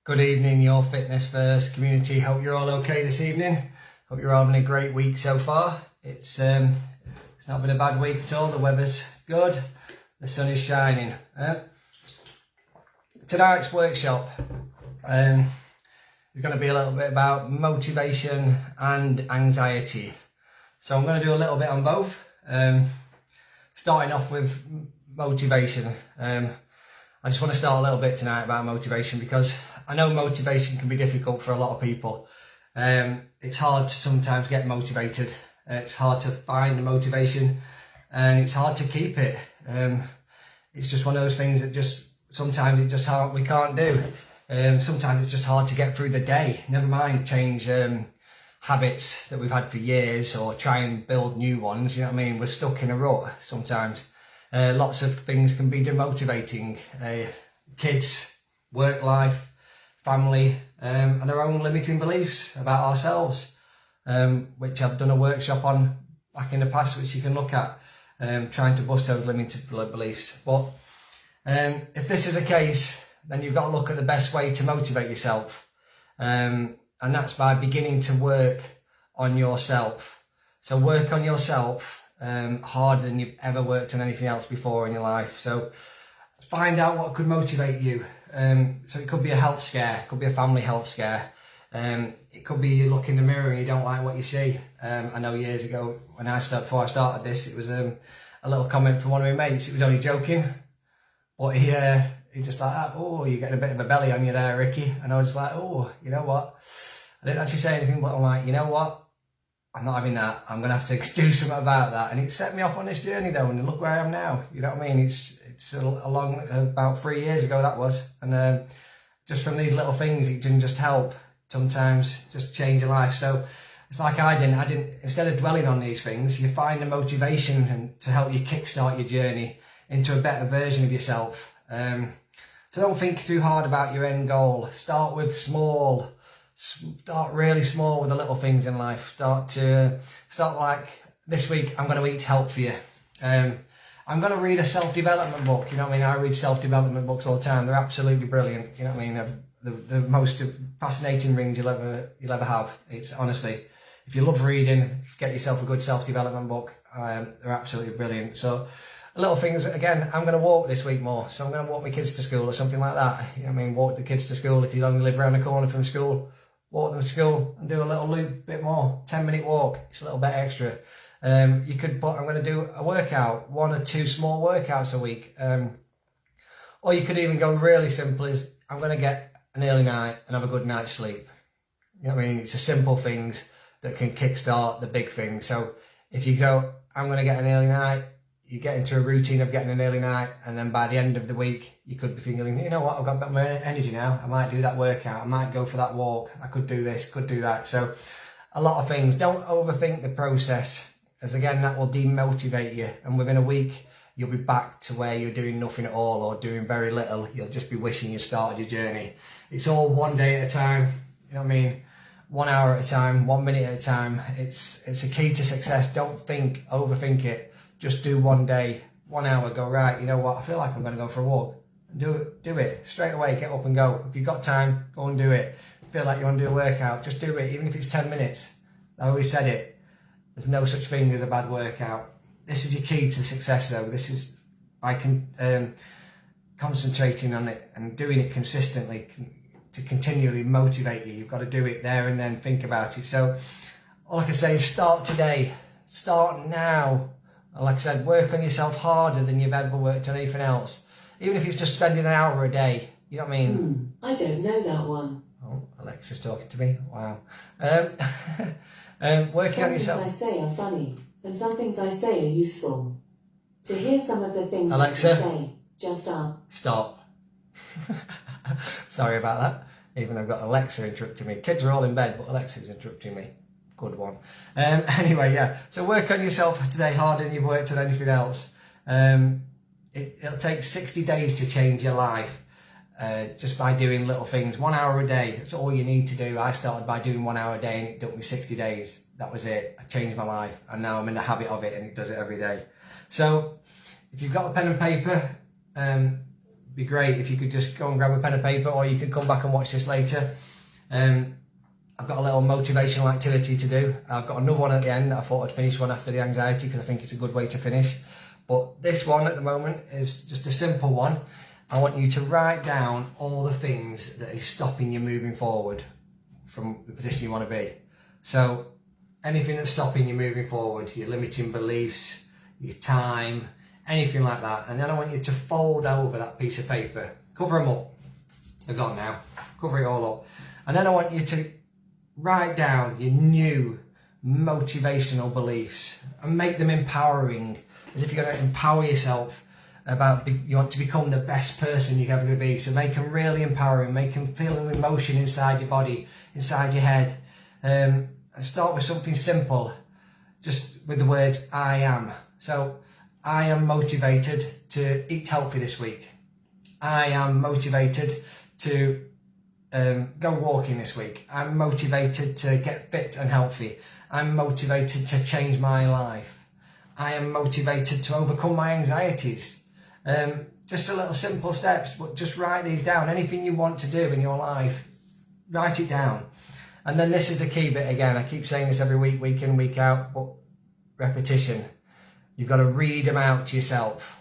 Good evening, your Fitness First community. Hope you're all okay this evening. Hope you're having a great week so far. It's not been a bad week at all. The weather's good. The sun is shining. Tonight's workshop is going to be a little bit about motivation and anxiety. So I'm going to do a little bit on both. Starting off with motivation. I just want to start a little bit tonight about motivation because I know motivation can be difficult for a lot of people. It's hard to sometimes get motivated. It's hard to find the motivation and it's hard to keep it. It's just one of those things that sometimes we can't do. Sometimes it's just hard to get through the day. Never mind change habits that we've had for years or try and build new ones. You know what I mean? We're stuck in a rut sometimes. Lots of things can be demotivating. Kids, work life, family, and our own limiting beliefs about ourselves, which I've done a workshop on back in the past, which you can look at, trying to bust those limited beliefs. But if this is the case, then you've got to look at the best way to motivate yourself, and that's by beginning to work on yourself. So work on yourself harder than you've ever worked on anything else before in your life. So find out what could motivate you. So it could be a health scare, it could be a family health scare. It could be you look in the mirror and you don't like what you see. I know years ago before I started this, it was a little comment from one of my mates. It was only joking, but he just like that. Oh, you're getting a bit of a belly on you there, Ricky. And I was like, oh, you know what? I didn't actually say anything, but I'm like, you know what? I'm not having that. I'm going to have to do something about that. And it set me off on this journey though. And look where I am now. You know what I mean? It's about 3 years ago that was. And just from these little things, it can just help sometimes just change your life. So it's like I didn't, instead of dwelling on these things, you find the motivation and to help you kickstart your journey into a better version of yourself. So don't think too hard about your end goal. Start with small. Start really small with the little things in life. Start like this week, I'm going to eat healthier. I'm going to read a self-development book. You know what I mean? I read self-development books all the time. They're absolutely brilliant. You know what I mean? The most fascinating readings you'll ever have. It's honestly, if you love reading, get yourself a good self-development book. They're absolutely brilliant. So little things, again, I'm going to walk this week more. So I'm going to walk my kids to school or something like that. You know what I mean? Walk the kids to school. If you only live around the corner from school, walk them to school and do a little loop, a bit more, 10-minute walk. It's a little bit extra. You could put, I'm going to do a workout, 1 or 2 small workouts a week. Or you could even go really simple as I'm going to get an early night and have a good night's sleep. You know what I mean? It's the simple things that can kickstart the big things. So if you go, I'm going to get an early night, you get into a routine of getting an early night, and then by the end of the week, you could be thinking, you know what, I've got a bit more energy now. I might do that workout. I might go for that walk. I could do this, could do that. So a lot of things. Don't overthink the process, as again, that will demotivate you. And within a week, you'll be back to where you're doing nothing at all or doing very little. You'll just be wishing you started your journey. It's all one day at a time. You know what I mean? 1 hour at a time, 1 minute at a time. It's a key to success. Don't overthink it. Just do 1 day, 1 hour, go, right, you know what, I feel like I'm going to go for a walk. Do it straight away, get up and go. If you've got time, go and do it. If you feel like you want to do a workout, just do it, even if it's 10 minutes. I always said it, there's no such thing as a bad workout. This is your key to success though. This is by concentrating on it and doing it consistently to continually motivate you. You've got to do it there and then, think about it. So all I can say is start today, start now. And like I said, work on yourself harder than you've ever worked on anything else. Even if it's just spending an hour a day. You know what I mean? I don't know that one. Oh, Alexa's talking to me. Wow. Working on yourself. Some things I say are funny, and some things I say are useful. To hear some of the things Alexa, that you say, just stop. Sorry about that. Even I've got Alexa interrupting me. Kids are all in bed, but Alexa's interrupting me. Good one. Anyway, yeah. So work on yourself today harder than you've worked on anything else. It'll take 60 days to change your life, just by doing little things. 1 hour a day. That's all you need to do. I started by doing 1 hour a day, and it took me 60 days. That was it. I changed my life, and now I'm in the habit of it, and it does it every day. So if you've got a pen and paper, be great if you could just go and grab a pen and paper, or you could come back and watch this later. I've got a little motivational activity to do. I've got another one at the end. I thought I'd finish one after the anxiety because I think it's a good way to finish. But this one at the moment is just a simple one. I want you to write down all the things that is stopping you moving forward from the position you want to be. So anything that's stopping you moving forward, your limiting beliefs, your time, anything like that. And then I want you to fold over that piece of paper, cover them up. They're gone now. Cover it all up. And then I want you to write down your new motivational beliefs and make them empowering, as if you're going to empower yourself about you want to become the best person you're ever going to be. So make them really empowering, make them feel an emotion inside your body, inside your head. And start with something simple, just with the words I am. So I am motivated to eat healthy this week. I am motivated to go walking this week. I'm motivated to get fit and healthy. I'm motivated to change my life. I am motivated to overcome my anxieties. Just a little simple steps, but just write these down. Anything you want to do in your life, write it down. And then this is the key bit again. I keep saying this every week, week in, week out, but repetition. You've got to read them out to yourself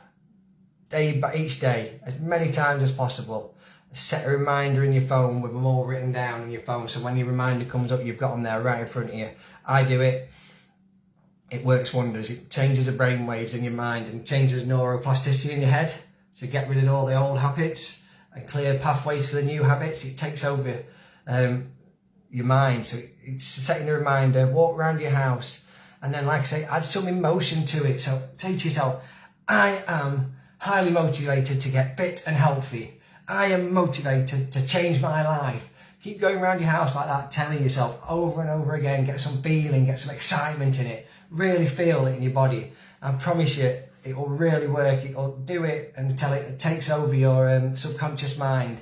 each day, as many times as possible. Set a reminder in your phone with them all written down in your phone, so when your reminder comes up, you've got them there right in front of you. I do it. It works wonders. It changes the brain waves in your mind and changes neuroplasticity in your head. So get rid of all the old habits and clear pathways for the new habits. It takes over your mind. So it's setting a reminder, walk around your house, and then, like I say, add some emotion to it. So say to yourself, I am highly motivated to get fit and healthy. I am motivated to change my life. Keep going around your house like that, telling yourself over and over again. Get some feeling, get some excitement in it. Really feel it in your body. I promise you, it will really work. It will do it until it takes over your subconscious mind,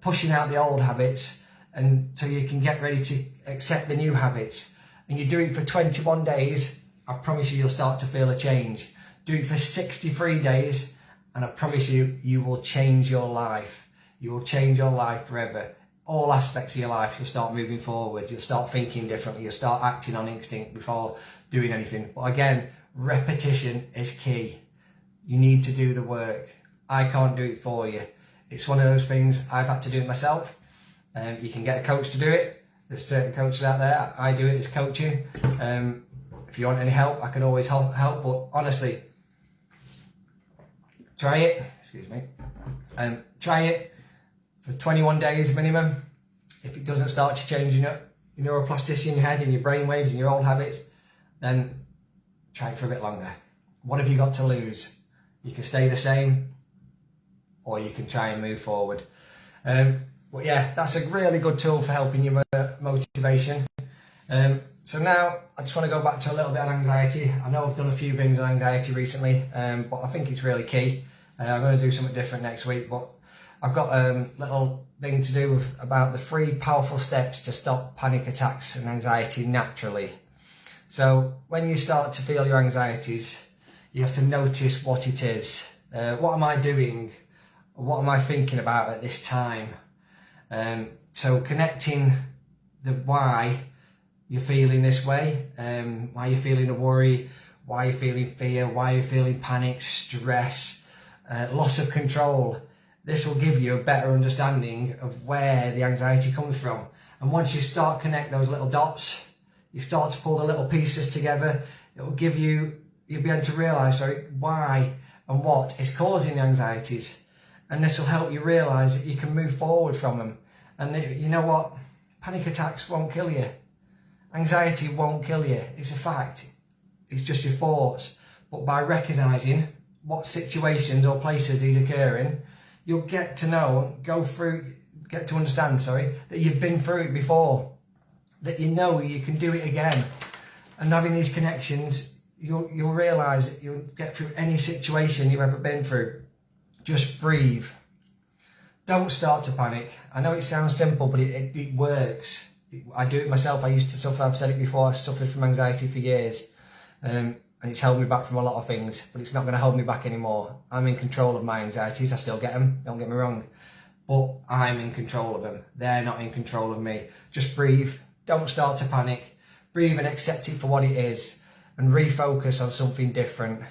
pushing out the old habits until you can get ready to accept the new habits. And you do it for 21 days, I promise you, you'll start to feel a change. Do it for 63 days, and I promise you, you will change your life. You will change your life forever. All aspects of your life, you'll start moving forward. You'll start thinking differently. You'll start acting on instinct before doing anything. But again, repetition is key. You need to do the work. I can't do it for you. It's one of those things I've had to do it myself. You can get a coach to do it. There's certain coaches out there. I do it as coaching. If you want any help, I can always help. But honestly, try it. Excuse me. Try it for 21 days minimum. If it doesn't start to change your neuroplasticity in your head and your brain waves and your old habits, then try it for a bit longer. What have you got to lose? You can stay the same, or you can try and move forward. But yeah, that's a really good tool for helping your motivation. So now I just want to go back to a little bit on anxiety. I know I've done a few things on anxiety recently, but I think it's really key. I'm going to do something different next week, but I've got a little thing to do about the 3 powerful steps to stop panic attacks and anxiety naturally. So when you start to feel your anxieties, you have to notice what it is. What am I doing? What am I thinking about at this time? So connecting the why you're feeling this way, why you're feeling a worry, why you're feeling fear, why you're feeling panic, stress, loss of control. This will give you a better understanding of where the anxiety comes from. And once you start connect those little dots, you start to pull the little pieces together, it will give you, you'll be able to realise why and what is causing the anxieties. And this will help you realise that you can move forward from them. And you know what? Panic attacks won't kill you. Anxiety won't kill you. It's a fact. It's just your thoughts. But by recognising what situations or places these occur in, you'll get to know, get to understand, that you've been through it before. That you know you can do it again. And having these connections, you'll realise that you'll get through any situation you've ever been through. Just breathe. Don't start to panic. I know it sounds simple, but it works. I do it myself. I used to suffer, I've said it before, I suffered from anxiety for years. and it's held me back from a lot of things, but it's not going to hold me back anymore. I'm in control of my anxieties. I still get them, don't get me wrong, but I'm in control of them. They're not in control of me. Just breathe, don't start to panic, breathe and accept it for what it is, and refocus on something different.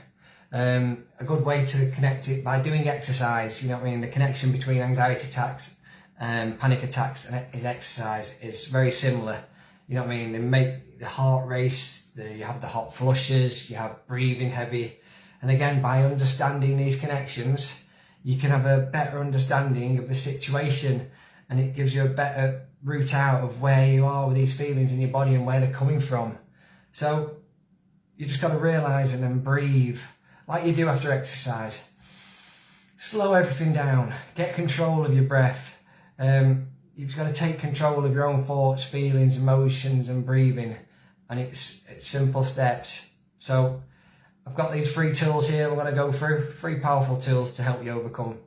A good way to connect it by doing exercise, you know what I mean? The connection between anxiety attacks and panic attacks and exercise is very similar. You know what I mean? They make the heart race, you have the hot flushes, you have breathing heavy. And again, by understanding these connections, you can have a better understanding of the situation, and it gives you a better route out of where you are with these feelings in your body and where they're coming from. So you just got to realise and then breathe like you do after exercise. Slow everything down, get control of your breath. You've got to take control of your own thoughts, feelings, emotions and breathing, and it's simple steps. So I've got these 3 tools here we're going to go through, 3 powerful tools to help you overcome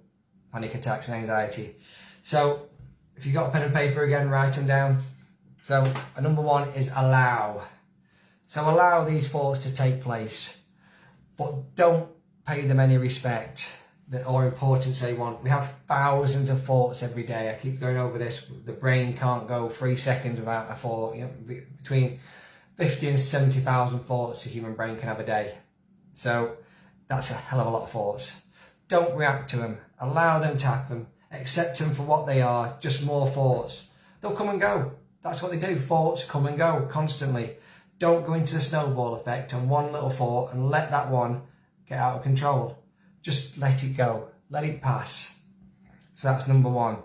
panic attacks and anxiety. So if you've got a pen and paper again, write them down. So number 1 is allow. So allow these thoughts to take place, but don't pay them any respect or importance they want. We have thousands of thoughts every day. I keep going over this. The brain can't go 3 seconds without a thought. You know, between 50 and 70,000 thoughts a human brain can have a day. So that's a hell of a lot of thoughts. Don't react to them. Allow them to happen. Accept them for what they are, just more thoughts. They'll come and go. That's what they do. Thoughts come and go constantly. Don't go into the snowball effect on one little thought and let that one get out of control. Just let it go. Let it pass. So that's number 1.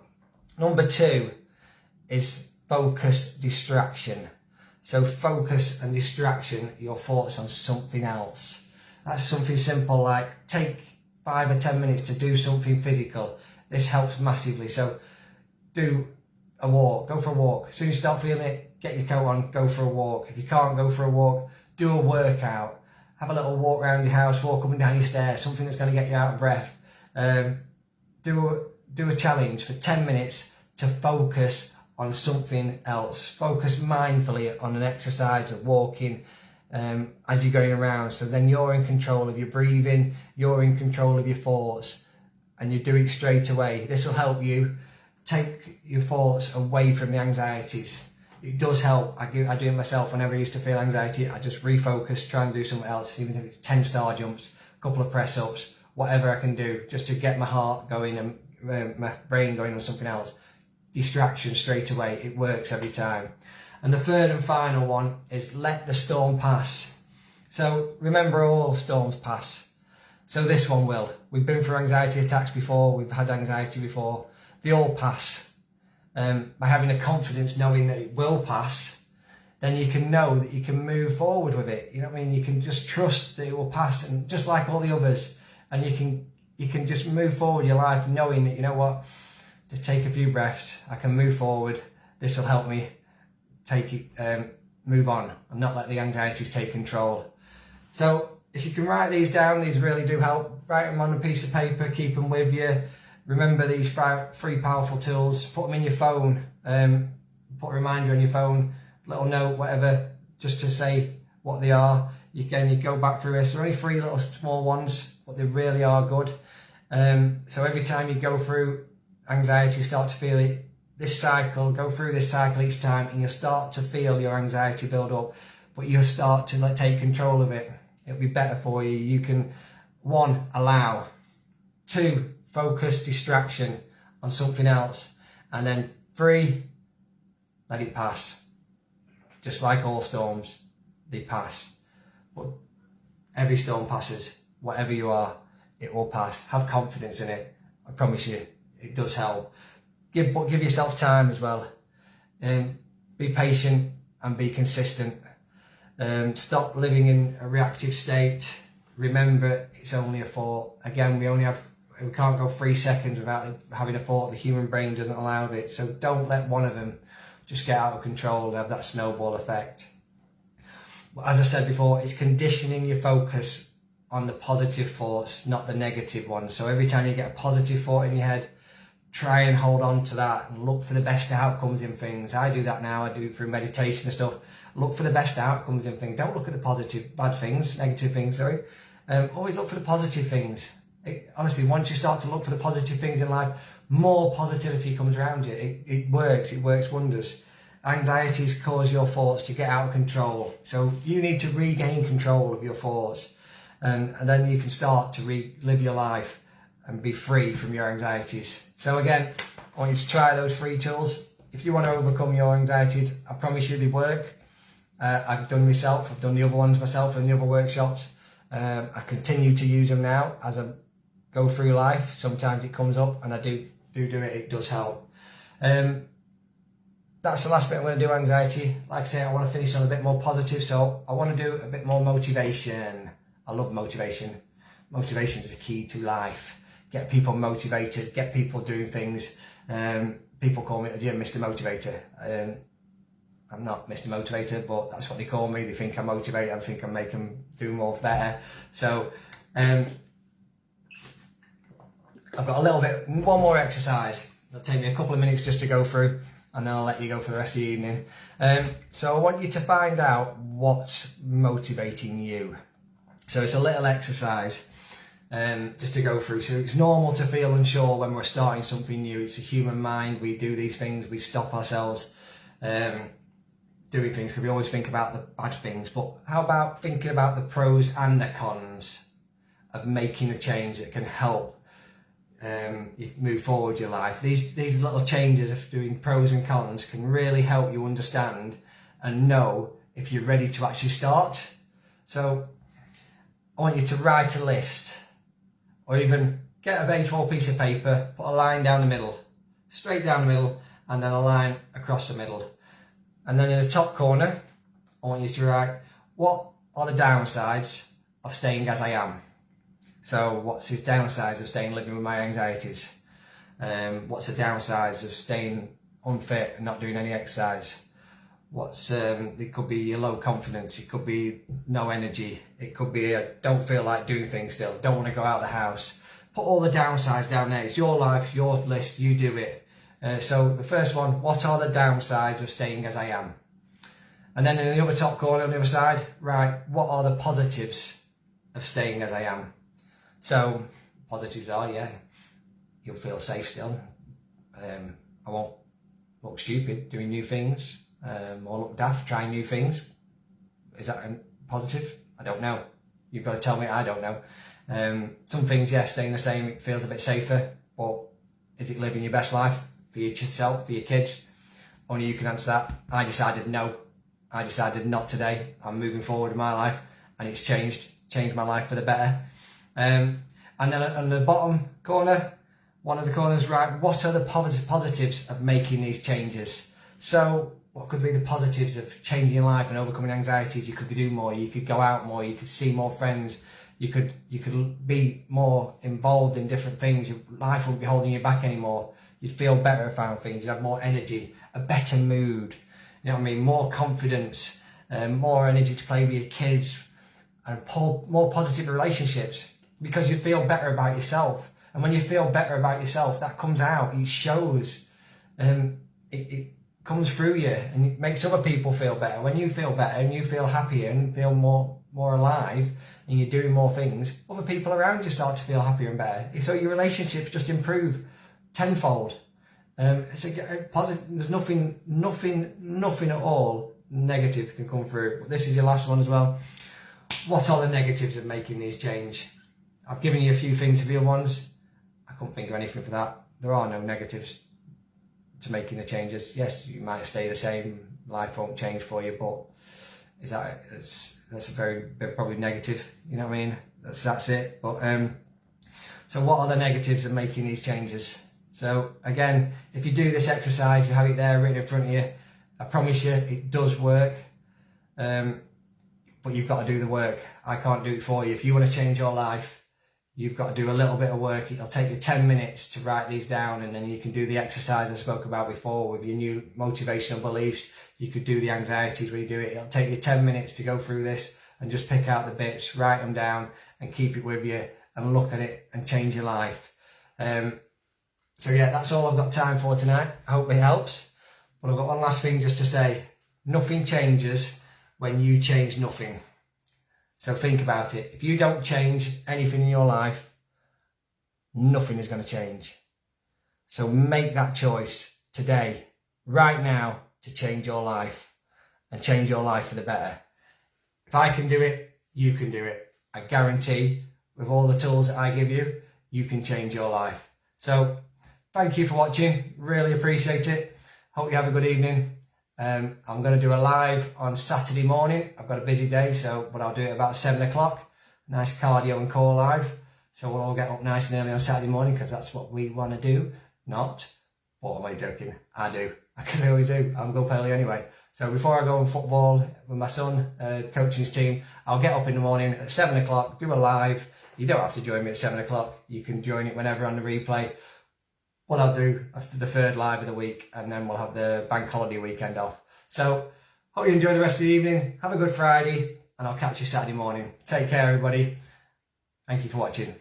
Number 2 is focus distraction. So focus and distraction your thoughts on something else. That's something simple like take 5 or 10 minutes to do something physical. This helps massively. So do a walk, go for a walk. As soon as you start feeling it, get your coat on, go for a walk. If you can't go for a walk, do a workout. Have a little walk around your house, walk up and down your stairs, something that's going to get you out of breath. Do a challenge for 10 minutes to focus on something else. Focus mindfully on an exercise of walking as you're going around. So then you're in control of your breathing, you're in control of your thoughts, and you do it straight away. This will help you take your thoughts away from the anxieties. It does help. I do it myself whenever I used to feel anxiety. I just refocus, try and do something else, even if it's 10 star jumps, a couple of press ups, whatever I can do, just to get my heart going and my brain going on something else. Distraction straight away. It works every time. And the third and final one is let the storm pass. So remember, all storms pass. So this one will. We've been through anxiety attacks before. We've had anxiety before. They all pass. By having a confidence knowing that it will pass, then you can know that you can move forward with it. You know what I mean? You can just trust that it will pass, and just like all the others, and you can just move forward your life knowing that, you know what, just take a few breaths, I can move forward, this will help me move on and not let the anxieties take control. So if you can write these down, these really do help. Write them on a piece of paper, keep them with you. Remember these 3 powerful tools, put them in your phone, put a reminder on your phone, little note, whatever, just to say what they are. You go back through this. They're only 3 little small ones, but they really are good. So every time you go through anxiety, you start to feel it, go through this cycle each time, and you'll start to feel your anxiety build up, but you'll start to take control of it. It'll be better for you. You can, 1, allow, 2, focus distraction on something else, and then 3, let it pass. Just like all storms, they pass. But every storm passes. Whatever you are, it will pass. Have confidence in it. I promise you, it does help. Give yourself time as well. Be patient and be consistent. Stop living in a reactive state. Remember, it's only a thought. Again, we can't go 3 seconds without having a thought. The human brain doesn't allow it. So don't let one of them just get out of control and have that snowball effect. But as I said before, it's conditioning your focus on the positive thoughts, not the negative ones. So every time you get a positive thought in your head, try and hold on to that and look for the best outcomes in things. I do that now. I do it through meditation and stuff. Look for the best outcomes in things. Don't look at the negative things, sorry. Always look for the positive things. Honestly, once you start to look for the positive things in life, more positivity comes around you. It works wonders. Anxieties cause your thoughts to get out of control. So you need to regain control of your thoughts. And then you can start to live your life and be free from your anxieties. So again, I want you to try those 3 tools. If you want to overcome your anxieties, I promise you they work. I've done myself, I've done the other ones myself in the other workshops. I continue to use them now as I go through life. Sometimes it comes up and I do it, it does help. That's the last bit I'm going to do, anxiety. Like I say, I want to finish on a bit more positive, so I want to do a bit more motivation. I love motivation. Motivation is a key to life. Get people motivated, get people doing things. People call me at the gym Mr. Motivator. I'm not Mr. Motivator, but that's what they call me. They think I'm motivated. I think I make them do more better. So I've got one more exercise. It'll take me a couple of minutes just to go through, and then I'll let you go for the rest of the evening. So I want you to find out what's motivating you. So it's a little exercise just to go through. So it's normal to feel unsure when we're starting something new. It's a human mind. We do these things. We stop ourselves doing things because we always think about the bad things. But how about thinking about the pros and the cons of making a change that can help you move forward your life? These little changes of doing pros and cons can really help you understand and know if you're ready to actually start. So I want you to write a list, or even get a A4 piece of paper, put a line down the middle, straight down the middle, and then a line across the middle. And then in the top corner, I want you to write, what are the downsides of staying as I am? So what's his downsides of living with my anxieties? What's the downsides of staying unfit and not doing any exercise? It could be a low confidence, it could be no energy, it could be don't feel like doing things still, don't want to go out of the house. Put all the downsides down there. It's your life, your list, you do it. So the first one, what are the downsides of staying as I am? And then in the other top corner on the other side, right, what are the positives of staying as I am? So positives are, you'll feel safe still. I won't look stupid doing new things, or look daft trying new things. Is that a positive? I don't know. You've got to tell me. I don't know. Some things, staying the same, it feels a bit safer, but is it living your best life for yourself, for your kids? Only you can answer that. I decided no. I decided not today. I'm moving forward in my life, and it's changed my life for the better. And then on the bottom corner, one of the corners, right, what are the positives of making these changes? So what could be the positives of changing your life and overcoming anxieties? You could do more, you could go out more, you could see more friends, you could be more involved in different things. Your life wouldn't be holding you back anymore. You'd feel better about things, you'd have more energy, a better mood, you know what I mean, more confidence, more energy to play with your kids, and more positive relationships, because you feel better about yourself. And when you feel better about yourself, that comes out, it shows, it comes through you, and it makes other people feel better. When you feel better and you feel happier and feel more alive, and you're doing more things, other people around you start to feel happier and better. So your relationships just improve tenfold. It's a positive. There's nothing at all negative can come through. But this is your last one as well. What are the negatives of making these change? I've given you a few things of the other ones. I couldn't think of anything for that. There are no negatives to making the changes. Yes, you might stay the same, life won't change for you, but that's a very probably negative, you know what I mean? That's it. But so what are the negatives of making these changes? So again, if you do this exercise, you have it there written in front of you, I promise you it does work, but you've got to do the work. I can't do it for you. If you want to change your life, you've got to do a little bit of work. It'll take you 10 minutes to write these down, and then you can do the exercise I spoke about before with your new motivational beliefs. You could do the anxieties when you do it. It'll take you 10 minutes to go through this and just pick out the bits, write them down and keep it with you and look at it and change your life. So yeah, that's all I've got time for tonight. I hope it helps. But I've got one last thing just to say. Nothing changes when you change nothing. So think about it. If you don't change anything in your life, nothing is going to change. So make that choice today, right now, to change your life and change your life for the better. If I can do it, you can do it. I guarantee with all the tools that I give you, you can change your life. So thank you for watching. Really appreciate it. Hope you have a good evening. I'm going to do a live on Saturday morning. I've got a busy day, but I'll do it about 7 o'clock. Nice cardio and core live. So we'll all get up nice and early on Saturday morning because that's what we want to do. Not, what am I joking? I do. Because I always do. I'm go up early anyway. So before I go on football with my son, coaching his team, I'll get up in the morning at 7 o'clock, do a live. You don't have to join me at 7 o'clock. You can join it whenever on the replay. What I'll do after the third live of the week, and then we'll have the bank holiday weekend off. So hope you enjoy the rest of the evening. Have a good Friday, and I'll catch you Saturday morning. Take care, everybody. Thank you for watching.